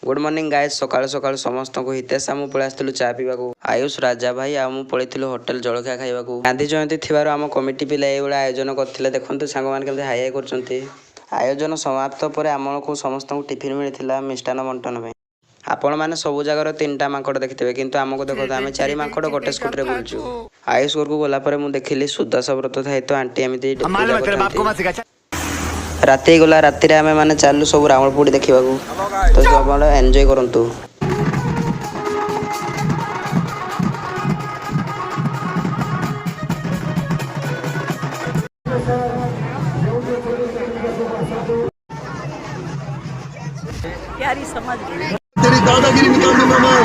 Good morning guys. सकाळु सकाळु समस्त को हितेश आम पळै आसलु चा पीवाकू। आयुष राजा भाई आम पळैथिलु होटल जलखिया खाइबाकू। गांधी जयंती थिबार आम कमिटी पिला ए बळा आयोजन करथिले। देखंतु सांग मान केमते हाय हाय करचंती। आयोजन समाप्त पर आमको समस्त को टिफिन मिलिथिला मिष्टान बंटन में। आपण माने सब जगार तीनटा माकड़ देखिथिबे किंतु आमको देखो आमे चारि माकड़ गोटे स्कूटी रे बुलचु। आयुष घर को गला परे मु देखिली सुदास व्रत थाई तो आंटी एमिति पूजा करथांती। राति गला राति रे आमे माने चालू सब रावणपुर देखिबाकू। तो सब एंजॉय करंतु। प्यारी समझ तेरी दादागिरी निकाल दूंगा मैं।